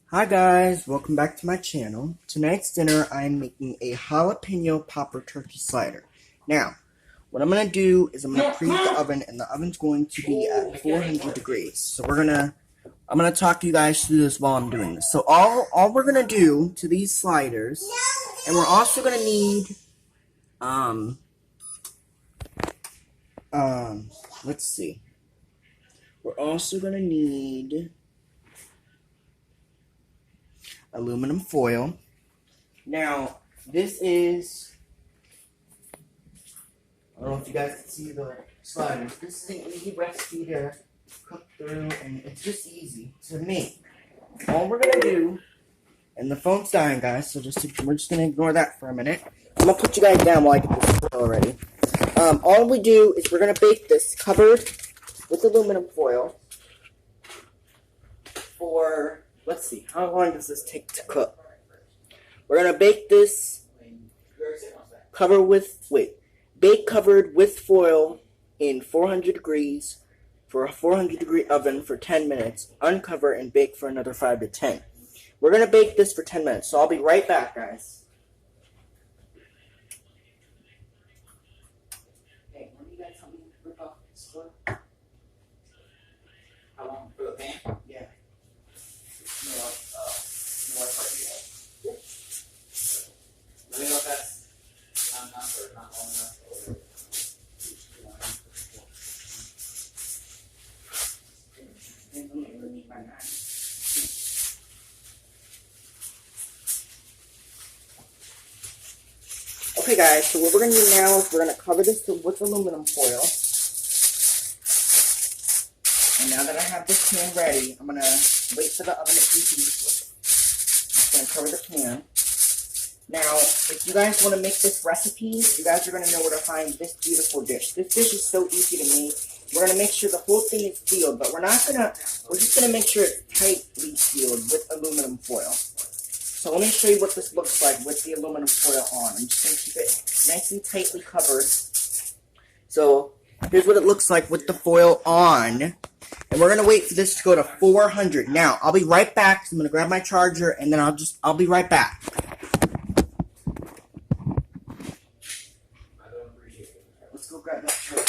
Hi guys, welcome back to my channel. Tonight's dinner, I'm making a jalapeno popper turkey slider. Now, what I'm going to do is I'm going to preheat the oven, and the oven's going to be at 400 degrees. So I'm going to talk to you guys through this while I'm doing this. So all we're going to do to these sliders, and we're also going to need, let's see. We're also going to need aluminum foil. Now, this is, I don't know if you guys can see the sliders. This is an easy recipe to cook through, and it's just easy to make. All we're going to do, and the phone's dying, guys, so we're just going to ignore that for a minute. I'm going to put you guys down while I get this already. All we do is we're going to bake this covered with aluminum foil for, let's see, how long does this take to cook? We're going to bake this bake covered with foil in 400 degrees for a 400 degree oven for 10 minutes, uncover and bake for another 5 to 10. We're going to bake this for 10 minutes, so I'll be right back, guys. Hey, when you guys help me rip off this foil? How long for the pan? Yeah. Let me know if that's not enough or not long enough. Okay guys, so what we're going to do now is we're going to cover this with aluminum foil. And now that I have this pan ready, I'm going to wait for the oven to preheat. I'm just going to cover the pan. Now, if you guys want to make this recipe, you guys are going to know where to find this beautiful dish. This dish is so easy to make. We're going to make sure the whole thing is sealed, but we're just going to make sure it's tightly sealed with aluminum foil. So let me show you what this looks like with the aluminum foil on. I'm just going to keep it nice and tightly covered. So here's what it looks like with the foil on. And we're going to wait for this to go to 400. Now, I'll be right back. So I'm going to grab my charger, and then I'll be right back. Let's go grab that charger.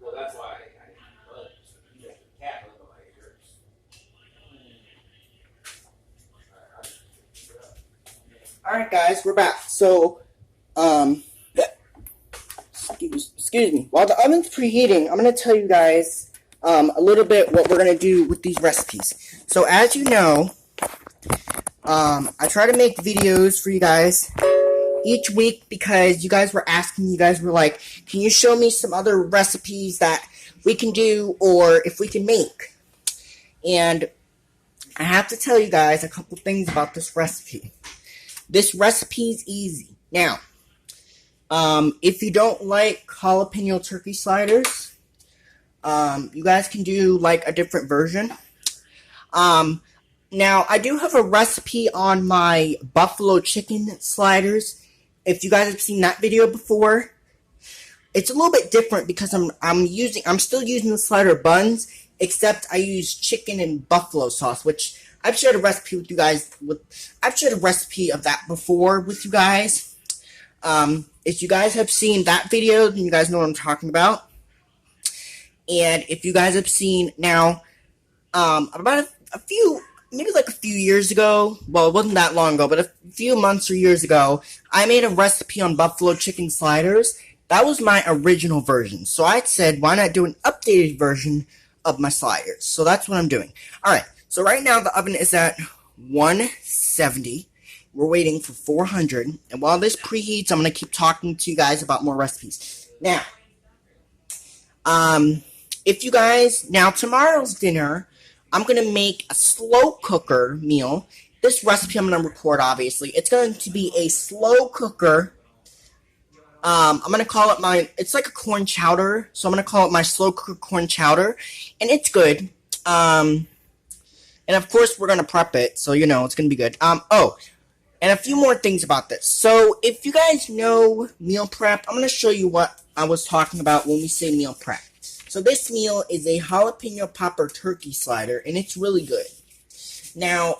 Well, that's why I didn't budge. You got the cat look like yours. Alright guys, we're back. So, excuse me. While the oven's preheating, I'm going to tell you guys a little bit what we're going to do with these recipes. So, as you know, I try to make videos for you guys each week because you guys were asking, you guys were like, can you show me some other recipes that we can do or if we can make? And I have to tell you guys a couple things about this recipe. This recipe is easy. Now, if you don't like jalapeno turkey sliders, you guys can do like a different version. Now, I do have a recipe on my buffalo chicken sliders. If you guys have seen that video before, it's a little bit different because I'm still using the slider buns, except I use chicken and buffalo sauce, which I've shared a recipe with you guys. I've shared a recipe of that before with you guys. If you guys have seen that video, then you guys know what I'm talking about. And if you guys have seen now, about maybe like a few years ago, well, it wasn't that long ago, but a few months or years ago, I made a recipe on buffalo chicken sliders. That was my original version. So I said, why not do an updated version of my sliders? So that's what I'm doing. Alright, so right now the oven is at 170. We're waiting for 400. And while this preheats, I'm going to keep talking to you guys about more recipes. Now, tomorrow's dinner, I'm going to make a slow cooker meal. This recipe I'm going to record, obviously. It's going to be a slow cooker. I'm going to call it it's like a corn chowder. So I'm going to call it my slow cooker corn chowder. And it's good. And of course, we're going to prep it. So, it's going to be good. And a few more things about this. So, if you guys know meal prep, I'm going to show you what I was talking about when we say meal prep. So this meal is a jalapeno popper turkey slider, and it's really good. Now,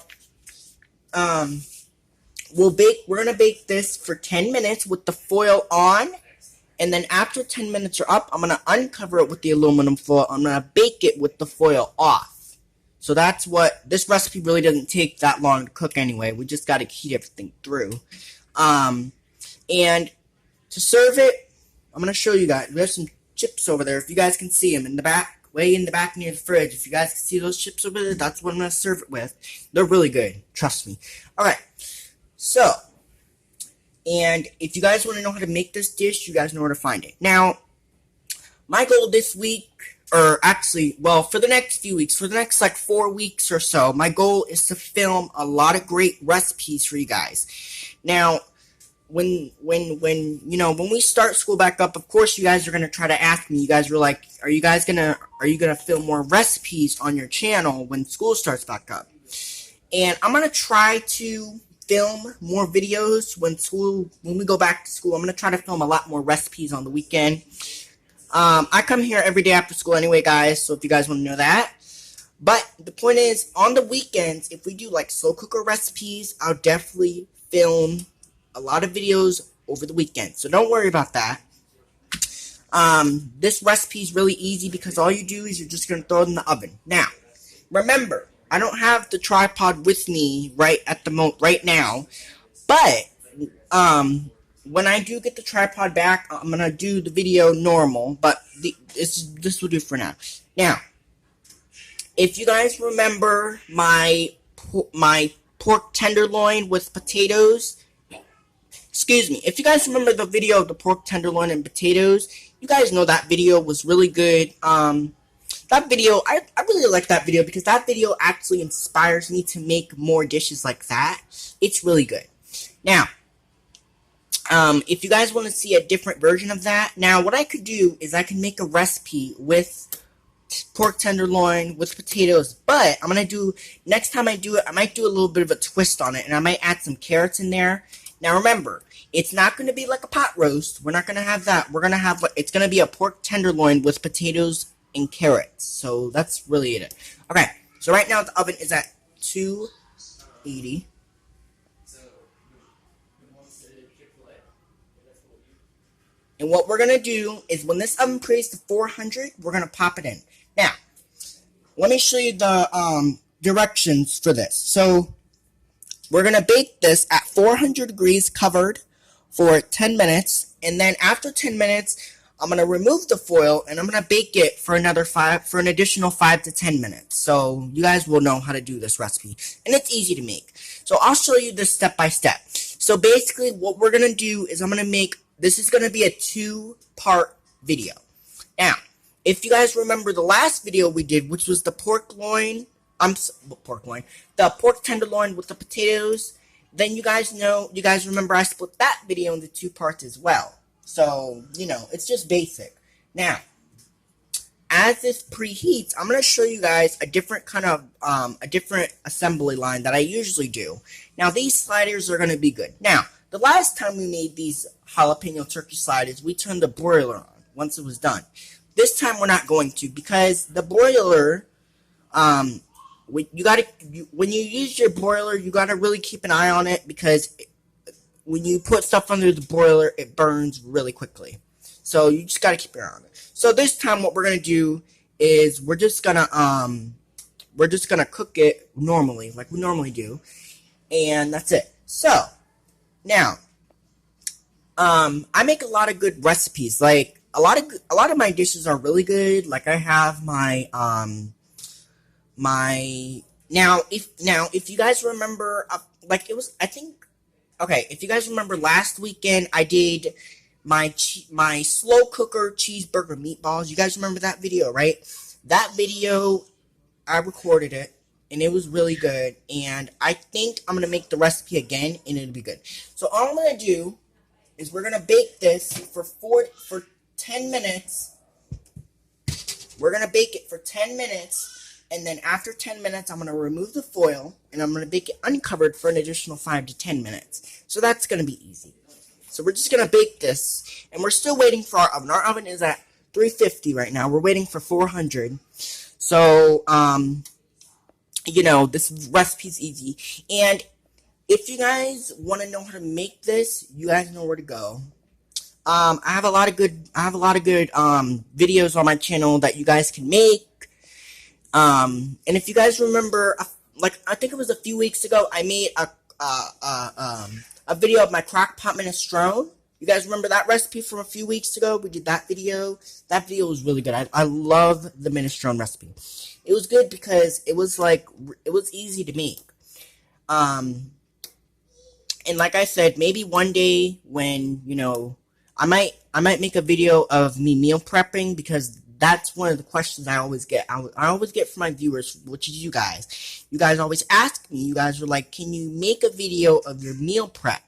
we're gonna bake this for 10 minutes with the foil on, and then after 10 minutes are up, I'm gonna uncover it with the aluminum foil. I'm gonna bake it with the foil off. So that's what, this recipe really doesn't take that long to cook anyway. We just gotta heat everything through. And to serve it, I'm gonna show you guys. We have some chips over there. If you guys can see them in the back, way in the back near the fridge. If you guys can see those chips over there, that's what I'm gonna serve it with. They're really good. Trust me. Alright. So, and if you guys want to know how to make this dish, you guys know where to find it. Now, my goal this week, or actually, well, for the next few weeks, for the next like 4 weeks or so, my goal is to film a lot of great recipes for you guys. Now, when we start school back up, of course you guys are gonna try to ask me. You guys were like, are you gonna film more recipes on your channel when school starts back up? And I'm gonna try to film more videos when we go back to school. I'm gonna try to film a lot more recipes on the weekend. I come here every day after school anyway, guys, so if you guys want to know that. But the point is, on the weekends, if we do like slow cooker recipes, I'll definitely film a lot of videos over the weekend, so don't worry about that. This recipe is really easy because all you do is you're just gonna throw it in the oven. Now, remember, I don't have the tripod with me right now, but when I do get the tripod back, I'm gonna do the video normal, but this will do for now. Now, if you guys remember my pork tenderloin with potatoes, if you guys remember the video of the pork tenderloin and potatoes, you guys know that video was really good. That video, I really like that video because that video actually inspires me to make more dishes like that. It's really good. Now, if you guys want to see a different version of that, now what I could do is I can make a recipe with pork tenderloin with potatoes, but I'm going to do, next time I do it, I might do a little bit of a twist on it, and I might add some carrots in there. Now remember, it's not going to be like a pot roast. We're not going to have that. We're going to have, it's going to be a pork tenderloin with potatoes and carrots. So that's really it. Okay, so right now the oven is at 280. And what we're going to do is when this oven preheats to 400, we're going to pop it in. Now, let me show you the directions for this. So, we're going to bake this at 400 degrees covered for 10 minutes. And then after 10 minutes, I'm going to remove the foil and I'm going to bake it for an additional 5 to 10 minutes. So, you guys will know how to do this recipe. And it's easy to make. So, I'll show you this step by step. So, basically, what we're going to do is I'm going to make, this is going to be a 2-part video. Now, if you guys remember the last video we did, which was the the pork tenderloin with the potatoes, then you guys remember I split that video into 2 parts as well. So, it's just basic. Now, as this preheats, I'm going to show you guys a different kind of, a different assembly line that I usually do. Now, these sliders are going to be good. Now, the last time we made these jalapeno turkey sliders, we turned the broiler on once it was done. This time we're not going to, because the broiler, when you use your broiler, you gotta really keep an eye on it, because when you put stuff under the broiler, it burns really quickly. So you just gotta keep your eye on it. So this time what we're gonna do is we're just gonna cook it normally, like we normally do, and that's it. So now, I make a lot of good recipes. Like a lot of my dishes are really good. Like I have my if you guys remember, if you guys remember last weekend, I did my slow cooker cheeseburger meatballs. You guys remember that video, right? That video, I recorded it, and it was really good, and I think I'm going to make the recipe again, and it'll be good. So all I'm going to do is we're going to bake this for 10 minutes. We're going to bake it for 10 minutes, and then after 10 minutes, I'm going to remove the foil, and I'm going to bake it uncovered for an additional 5 to 10 minutes. So that's going to be easy. So we're just going to bake this, and we're still waiting for our oven. Our oven is at 350 right now. We're waiting for 400. So, you know, this recipe's easy. And if you guys want to know how to make this, you guys know where to go. I have a lot of good videos on my channel that you guys can make. And if you guys remember, like, I think it was a few weeks ago, I made a video of my Crock-Pot minestrone. You guys remember that recipe from a few weeks ago? We did that video. That video was really good. I love the minestrone recipe. It was good because it was easy to make. And like I said, maybe one day when, you know, I might make a video of me meal prepping, because that's one of the questions I always get. I always get from my viewers, which is you guys. You guys always ask me. You guys were like, can you make a video of your meal prep?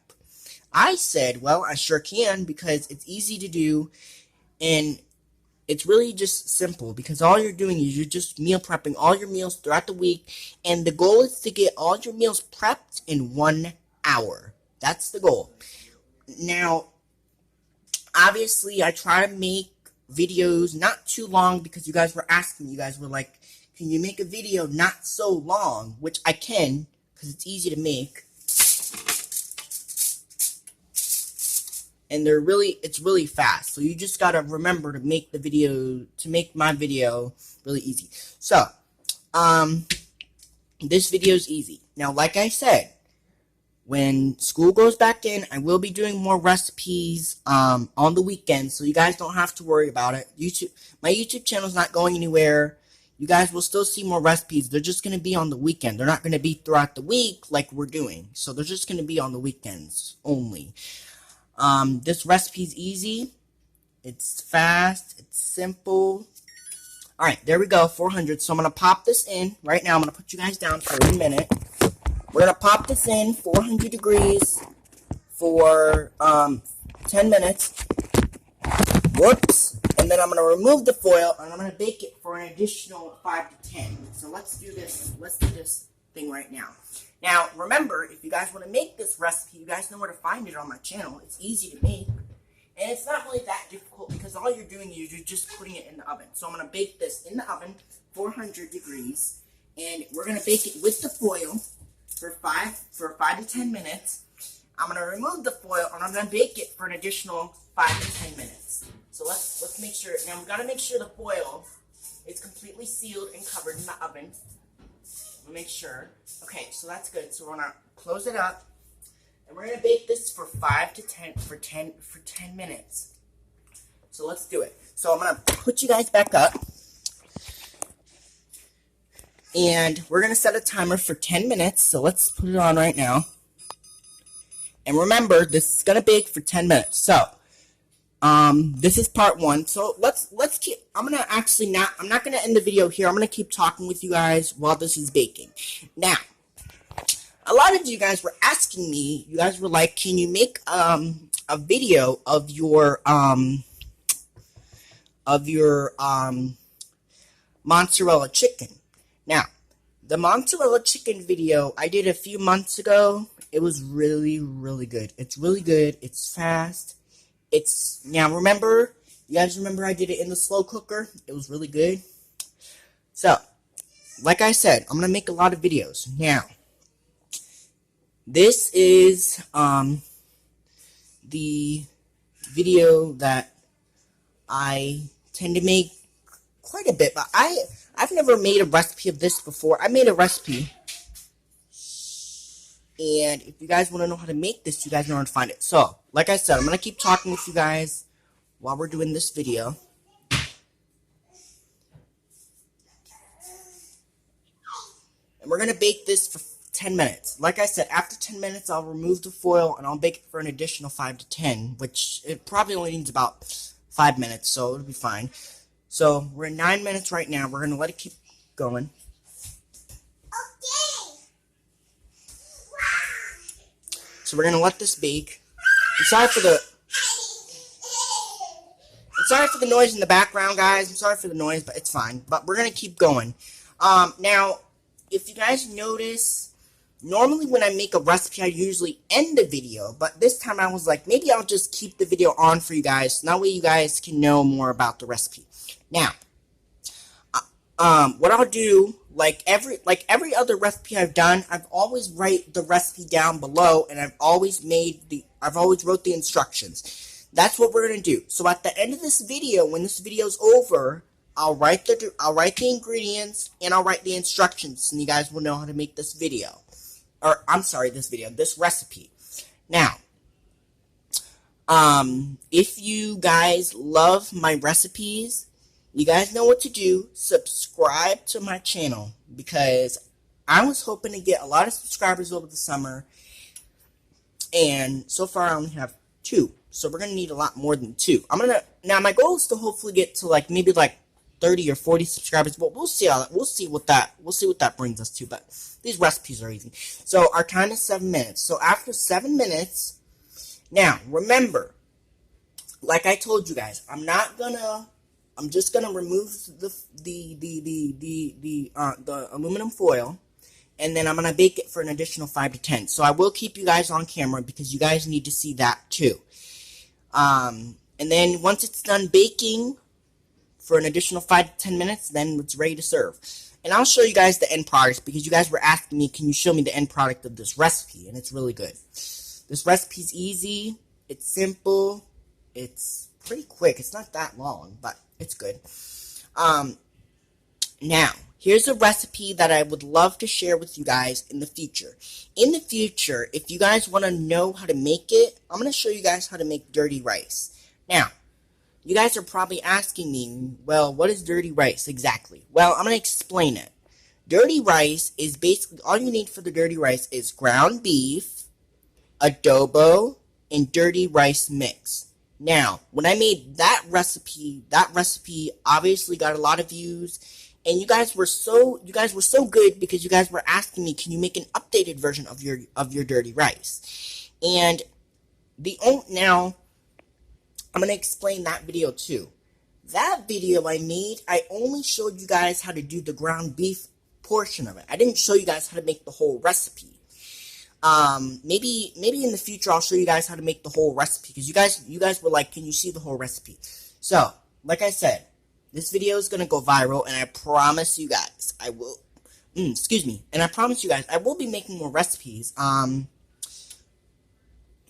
I said, well, I sure can, because it's easy to do, and it's really just simple, because all you're doing is you're just meal prepping all your meals throughout the week, and the goal is to get all your meals prepped in 1 hour. That's the goal. Now, obviously, I try to make videos not too long, because you guys were asking. You guys were like, can you make a video not so long? Which I can, because it's easy to make. And it's really fast. So you just gotta remember to make my video really easy. So, this video is easy. Now, like I said, when school goes back in, I will be doing more recipes on the weekends, so you guys don't have to worry about it. My YouTube channel is not going anywhere. You guys will still see more recipes. They're just going to be on the weekend. They're not going to be throughout the week like we're doing. So they're just going to be on the weekends only. This recipe's easy. It's fast. It's simple. Alright, there we go, 400. So I'm going to pop this in. Right now, I'm going to put you guys down for a minute. We're going to pop this in 400 degrees for 10 minutes. Whoops. And then I'm going to remove the foil, and I'm going to bake it for an additional 5 to 10. So let's do this. Let's do this thing right now. Now, remember, if you guys want to make this recipe, you guys know where to find it on my channel. It's easy to make. And it's not really that difficult, because all you're doing is you're just putting it in the oven. So I'm going to bake this in the oven, 400 degrees. And we're going to bake it with the foil for 5 to 10 minutes. I'm going to remove the foil, and I'm going to bake it for an additional 5 to 10 minutes. So let's make sure. Now, we've got to make sure the foil is completely sealed and covered in the oven. We'll make sure. Okay, so that's good. So we're going to close it up, and we're going to bake this for 10 minutes. So let's do it. So I'm going to put you guys back up, and we're going to set a timer for 10 minutes. So let's put it on right now. And remember, this is going to bake for 10 minutes. So, this is part 1. So let's keep, I'm not going to end the video here. I'm going to keep talking with you guys while this is baking. Now, a lot of you guys were asking me, you guys were like, can you make, a video of your mozzarella chicken? Now, the mozzarella chicken video I did a few months ago, it was really, really good. It's really good. It's fast. Now remember, you guys remember I did it in the slow cooker? It was really good. So, like I said, I'm going to make a lot of videos. Now, this is, the video that I tend to make quite a bit, but I've never made a recipe of this before. I made a recipe, and if you guys want to know how to make this, you guys know where to find it. So, like I said, I'm going to keep talking with you guys while we're doing this video. And we're going to bake this for 10 minutes. Like I said, after 10 minutes, I'll remove the foil, and I'll bake it for an additional 5 to 10, which it probably only needs about 5 minutes, so it'll be fine. So, we're at 9 minutes right now. We're going to let it keep going. So we're going to let this bake. I'm sorry for the noise in the background, guys. I'm sorry for the noise, but it's fine. But we're going to keep going. Now, if you guys notice, Normally when I make a recipe, I usually end the video, but this time I was like, maybe I'll just keep the video on for you guys, so that way you guys can know more about the recipe. Now, what I'll do, like every other recipe I've done, I've always write the recipe down below, and I've always wrote the instructions. That's what we're gonna do. So at the end of this video, when this video's over, I'll write the ingredients and I'll write the instructions, and you guys will know how to make this video. Or, I'm sorry, this recipe. Now, if you guys love my recipes, you guys know what to do. Subscribe to my channel, because I was hoping to get a lot of subscribers over the summer, and so far I only have 2. So we're going to need a lot more than 2. Now my goal is to hopefully get to maybe 30 or 40 subscribers, but we'll see what that brings us to. But these recipes are easy. So our time is 7 minutes. So after 7 minutes, now remember, like I told you guys, I'm just gonna remove the aluminum foil, and then I'm gonna bake it for an additional 5 to 10. So I will keep you guys on camera, because you guys need to see that too. And then once it's done baking for an additional 5 to 10 minutes, then it's ready to serve. And I'll show you guys the end product, because you guys were asking me, can you show me the end product of this recipe? And it's really good. This recipe's easy, it's simple, it's pretty quick, it's not that long, but it's good. Now, here's a recipe that I would love to share with you guys in the future. In the future, if you guys want to know how to make it, I'm going to show you guys how to make dirty rice. Now, you guys are probably asking me, well, what is dirty rice exactly? Well, I'm going to explain it. Dirty rice is basically, all you need for the dirty rice is ground beef, adobo, and dirty rice mix. Now, when I made that recipe obviously got a lot of views, and you guys were so good, because you guys were asking me, can you make an updated version of your dirty rice? And now I'm going to explain that video too. That video I made, I only showed you guys how to do the ground beef portion of it. I didn't show you guys how to make the whole recipe. Maybe in the future I'll show you guys how to make the whole recipe, because you guys were like, can you see the whole recipe? So, like I said, this video is going to go viral, and I promise you guys I will, and I promise you guys I will be making more recipes.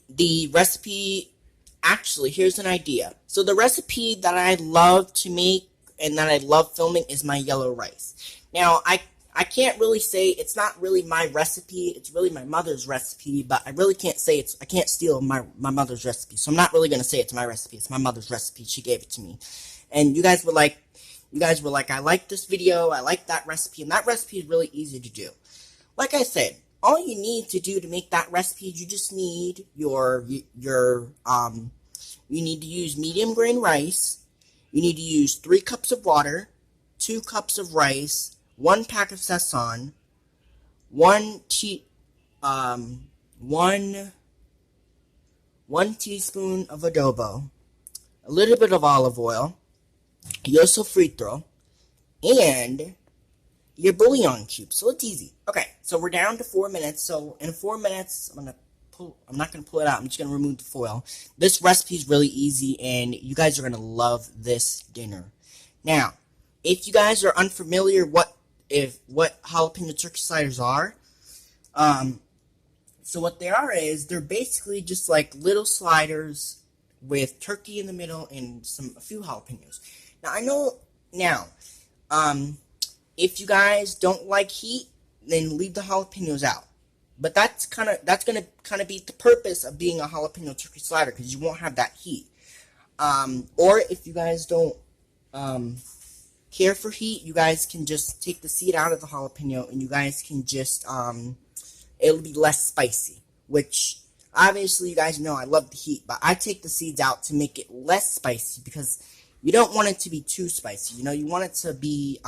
The recipe, actually, here's an idea. So the recipe that I love to make and that I love filming is my yellow rice. Now, I can't really say, it's not really my recipe, it's really my mother's recipe, but I really can't say I can't steal my mother's recipe, so I'm not really going to say it's my recipe, it's my mother's recipe, she gave it to me. And you guys were like, I like this video, I like that recipe, and that recipe is really easy to do. Like I said, all you need to do to make that recipe is you just need you need to use medium grain rice, you need to use 3 cups of water, 2 cups of rice, 1 pack of Szechuan, 1 teaspoon of adobo, a little bit of olive oil, your sofrito, and your bouillon cubes. So it's easy. Okay, so we're down to 4 minutes. So in 4 minutes, I'm not gonna pull it out. I'm just gonna remove the foil. This recipe is really easy, and you guys are gonna love this dinner. Now, if you guys are unfamiliar what jalapeno turkey sliders are, so what they are is they're basically just like little sliders with turkey in the middle and a few jalapenos. Now, if you guys don't like heat, then leave the jalapenos out. But that's gonna be the purpose of being a jalapeno turkey slider, because you won't have that heat. Or if you guys don't care for heat, you guys can just take the seed out of the jalapeno, and you guys can just it'll be less spicy. Which obviously you guys know I love the heat, but I take the seeds out to make it less spicy, because you don't want it to be too spicy. You know, you want it to be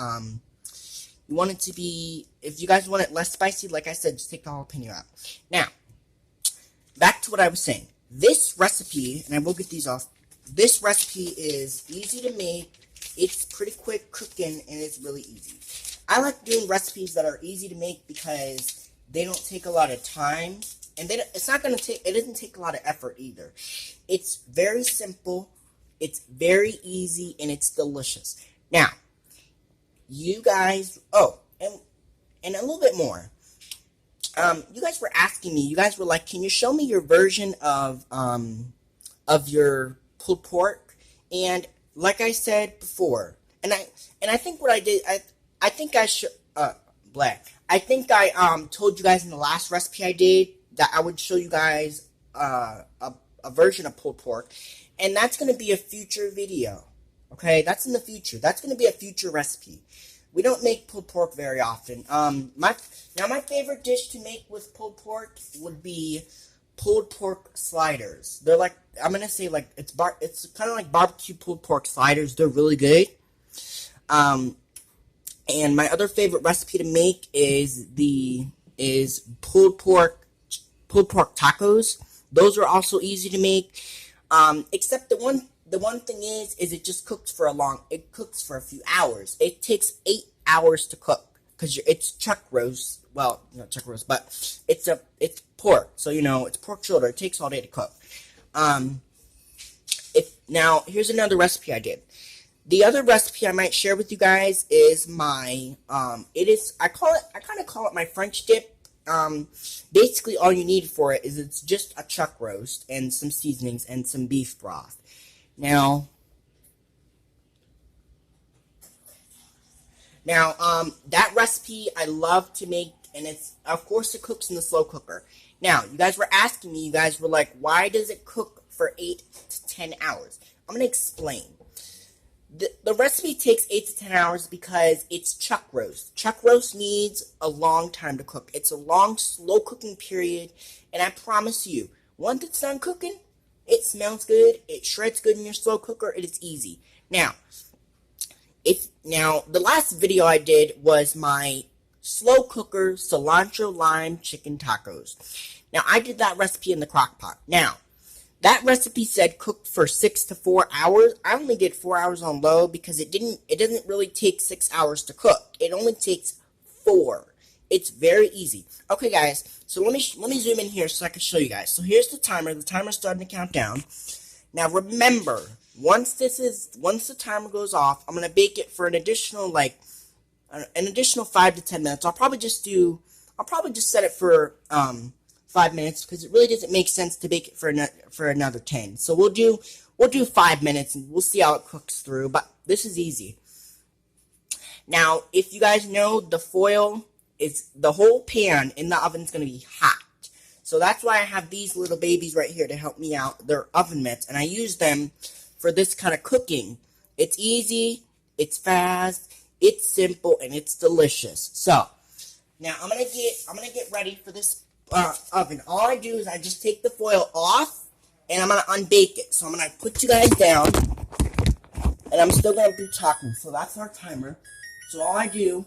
if you guys want it less spicy, like I said, just take the jalapeno out. Now, back to what I was saying. This recipe, and I will get these off, this recipe is easy to make, it's pretty quick cooking, and it's really easy. I like doing recipes that are easy to make because They don't take a lot of time, and it's not gonna take. It doesn't take a lot of effort either. It's very simple. It's very easy, and it's delicious. Now, you guys. Oh, and a little bit more. You guys were asking me. You guys were like, "Can you show me your version of your pulled pork?" And like I said before, and I think what I did, I think I should I think I told you guys in the last recipe I did that I would show you guys a version of pulled pork, and that's gonna be a future video. Okay, that's in the future. That's gonna be a future recipe. We don't make pulled pork very often. My favorite dish to make with pulled pork would be pulled pork sliders. They're like, I'm gonna say like it's kind of like barbecue pulled pork sliders. They're really good. And my other favorite recipe to make is pulled pork tacos. Those are also easy to make. Except the one thing is it just cooks for a few hours. It takes 8 hours to cook because it's chuck roast. Well, not chuck roast, but it's pork. So it's pork shoulder. It takes all day to cook. Now here's another recipe I did. The other recipe I might share with you guys is my I kind of call it my French dip. Basically all you need for it is it's just a chuck roast and some seasonings and some beef broth. Now, that recipe I love to make, and of course it cooks in the slow cooker. Now, you guys were asking me, you guys were like, why does it cook for 8 to 10 hours? I'm going to explain. The recipe takes 8 to 10 hours because it's chuck roast. Chuck roast needs a long time to cook. It's a long, slow cooking period, and I promise you, once it's done cooking, it smells good, it shreds good in your slow cooker, it is easy. Now, the last video I did was my slow cooker cilantro lime chicken tacos. Now, I did that recipe in the Crock-Pot. Now, that recipe said cook for 6 to 4 hours. I only did 4 hours on low because it doesn't really take 6 hours to cook. It only takes 4. It's very easy. Okay, guys, so let me zoom in here so I can show you guys. So here's the timer. The timer's starting to count down. Now remember, once the timer goes off, I'm gonna bake it for an additional 5 to 10 minutes. I'll probably just set it for 5 minutes because it really doesn't make sense to bake it for another 10. So we'll do 5 minutes and we'll see how it cooks through. But this is easy. Now, if you guys know, the whole pan in the oven is going to be hot. So that's why I have these little babies right here to help me out. They're oven mitts, and I use them for this kind of cooking. It's easy, it's fast, it's simple, and it's delicious. So now I'm gonna get ready for this oven. All I do is I just take the foil off, and I'm gonna unbake it. So I'm gonna put you guys down, and I'm still gonna be talking. So that's our timer. So all I do.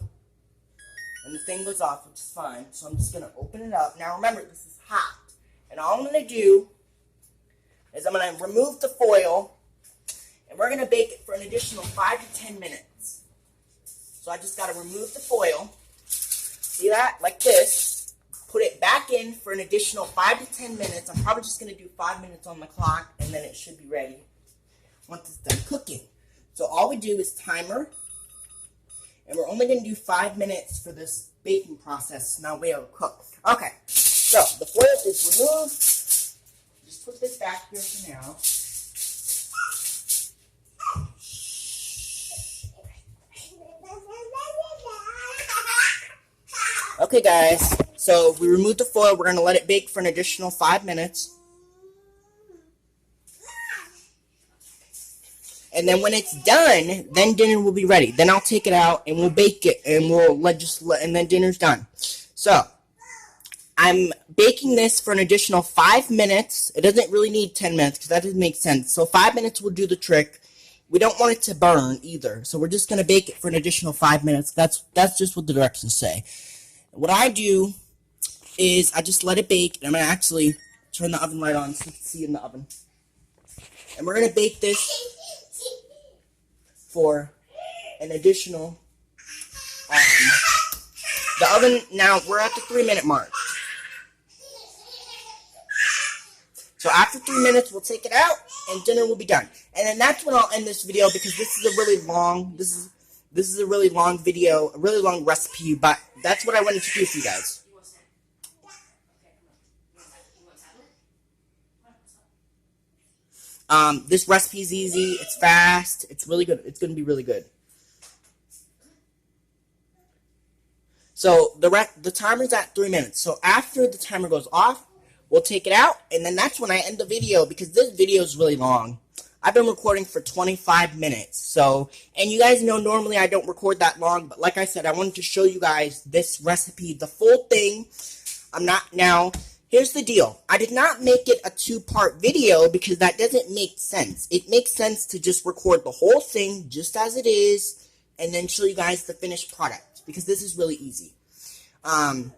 And the thing goes off, which is fine. So I'm just going to open it up. Now remember, this is hot. And all I'm going to do is I'm going to remove the foil. And we're going to bake it for an additional 5 to 10 minutes. So I just got to remove the foil. See that? Like this. Put it back in for an additional 5 to 10 minutes. I'm probably just going to do 5 minutes on the clock. And then it should be ready once it's done cooking. So all we do is timer. And we're only going to do 5 minutes for this baking process. Now we'll cook. Okay, so the foil is removed. Just put this back here for now. Okay, guys. So we removed the foil. We're going to let it bake for an additional 5 minutes. And then when it's done, then dinner will be ready. Then I'll take it out and we'll bake it and and then dinner's done. So I'm baking this for an additional 5 minutes. It doesn't really need 10 minutes because that doesn't make sense. So 5 minutes will do the trick. We don't want it to burn either. So we're just going to bake it for an additional 5 minutes. That's just what the directions say. What I do is I just let it bake. And I'm going to actually turn the oven light on so you can see in the oven. And we're going to bake this for an additional The oven, now we're at the 3-minute mark. So after 3 minutes, we'll take it out, and dinner will be done. And then that's when I'll end this video, because this is a really long, this is a really long video, a really long recipe, but that's what I wanted to do for you guys. This recipe is easy, it's fast, it's really good, it's going to be really good. So the timer's at 3 minutes, so after the timer goes off, we'll take it out, and then that's when I end the video, because this video is really long. I've been recording for 25 minutes, so, and you guys know normally I don't record that long, but like I said, I wanted to show you guys this recipe, the full thing. Now, here's the deal. I did not make it a 2-part video, because that doesn't make sense. It makes sense to just record the whole thing, just as it is, and then show you guys the finished product, because this is really easy. 2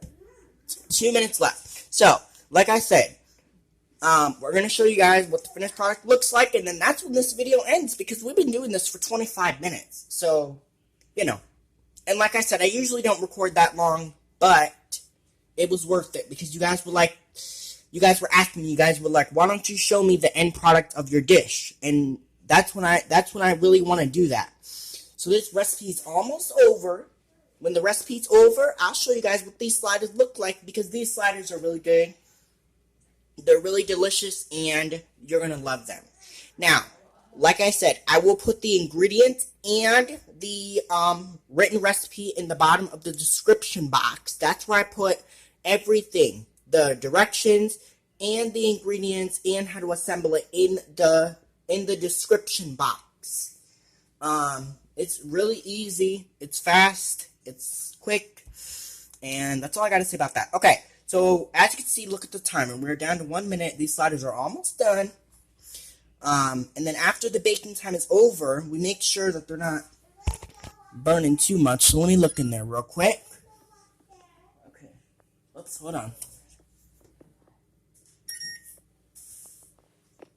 minutes left. So, like I said, we're going to show you guys what the finished product looks like, and then that's when this video ends, because we've been doing this for 25 minutes, so, you know. And like I said, I usually don't record that long, but it was worth it, because you guys were like, you guys were asking me, you guys were like, why don't you show me the end product of your dish? And that's when I really want to do that. So this recipe is almost over. When the recipe's over, I'll show you guys what these sliders look like, because these sliders are really good. They're really delicious, and you're going to love them. Now, like I said, I will put the ingredients and the written recipe in the bottom of the description box. That's where I put everything, the directions and the ingredients and how to assemble it in the description box. It's really easy, it's fast, it's quick, and that's all I got to say about that. Okay. So, as you can see, look at the timer. We're down to 1 minute. These sliders are almost done. And then after the baking time is over, we make sure that they're not burning too much. So, let me look in there real quick. Okay. Oops, hold on.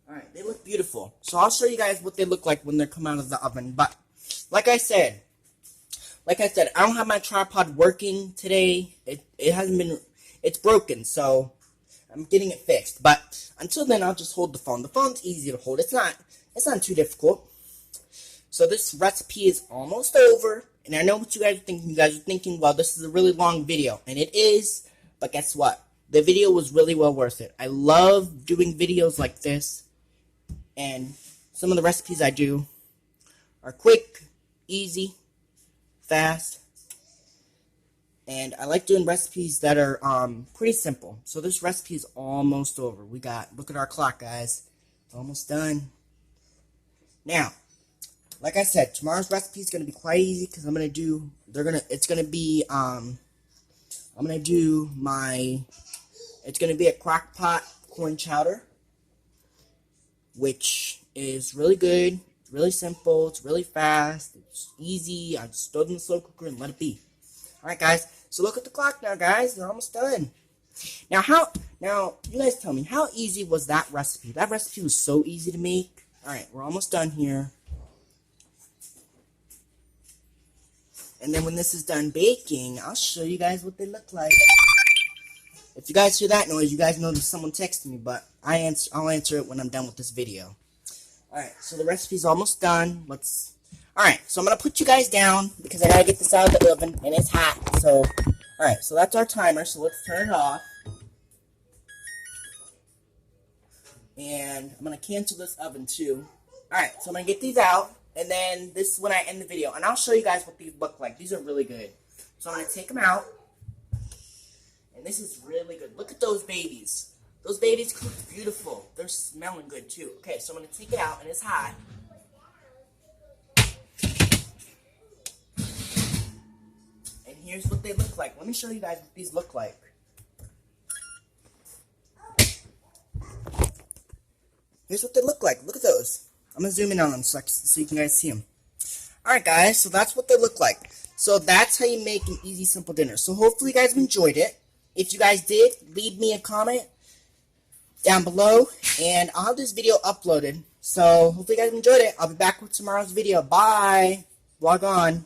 Alright, they look beautiful. So, I'll show you guys what they look like when they come out of the oven. But, like I said, I don't have my tripod working today. It hasn't been... It's broken, so I'm getting it fixed. But until then, I'll just hold the phone. The phone's easy to hold. It's not too difficult. So this recipe is almost over. And I know what you guys are thinking. You guys are thinking, well, this is a really long video. And it is. But guess what? The video was really well worth it. I love doing videos like this. And some of the recipes I do are quick, easy, fast. And I like doing recipes that are pretty simple. So this recipe is almost over. Look at our clock, guys. It's almost done. Now, like I said, tomorrow's recipe is going to be quite easy, because I'm going to do a Crock-Pot corn chowder, which is really good, really simple, it's really fast, it's easy. I just throw it in the slow cooker and let it be. Alright, guys, so look at the clock now, guys. They're almost done. Now, you guys tell me, how easy was that recipe? That recipe was so easy to make. Alright, we're almost done here. And then when this is done baking, I'll show you guys what they look like. If you guys hear that noise, you guys know there's someone texting me, but I'll answer it when I'm done with this video. Alright, so the recipe's almost done. Alright, so I'm going to put you guys down, because I got to get this out of the oven, and it's hot. So, alright, so that's our timer, so let's turn it off. And I'm going to cancel this oven, too. Alright, so I'm going to get these out, and then this is when I end the video. And I'll show you guys what these look like. These are really good. So I'm going to take them out. And this is really good. Look at those babies. Those babies cooked beautiful. They're smelling good, too. Okay, so I'm going to take it out, and it's hot. Here's what they look like. Let me show you guys what these look like. Here's what they look like. Look at those. I'm going to zoom in on them so you can guys see them. Alright, guys. So that's what they look like. So that's how you make an easy, simple dinner. So hopefully you guys enjoyed it. If you guys did, leave me a comment down below. And I'll have this video uploaded. So hopefully you guys enjoyed it. I'll be back with tomorrow's video. Bye. Log on.